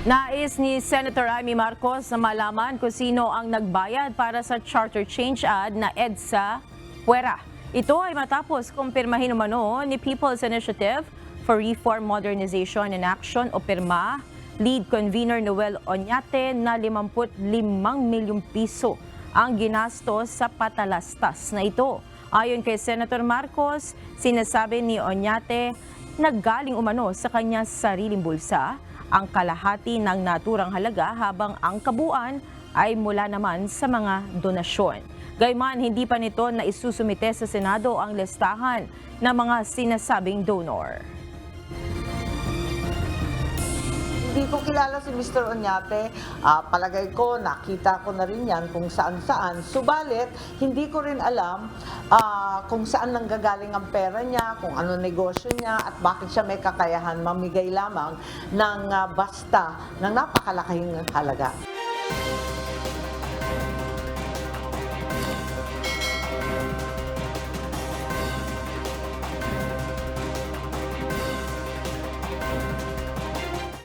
Nais ni Senator Amy Marcos na malaman kung sino ang nagbayad para sa charter change ad na EDSA Puera. Ito ay matapos kumpirmahin umano ni People's Initiative for Reform, Modernization and Action o PIRMA lead convener Noel Oñate na 55 milyong piso ang ginastos sa patalastas na ito. Ayon kay Senator Marcos, sinasabi ni Oñate na galing umano sa kanyang sariling bulsa ang kalahati ng naturang halaga habang ang kabuuan ay mula naman sa mga donasyon. Gayman, hindi pa nito na isusumite sa Senado ang listahan ng mga sinasabing donor. Hindi ko kilala si Mr. Oñate. Palagay ko, nakita ko na rin yan kung saan-saan. Subalit, hindi ko rin alam kung saan nanggagaling ang pera niya, kung ano negosyo niya, at bakit siya may kakayahan mamigay lamang ng basta ng napakalaking halaga.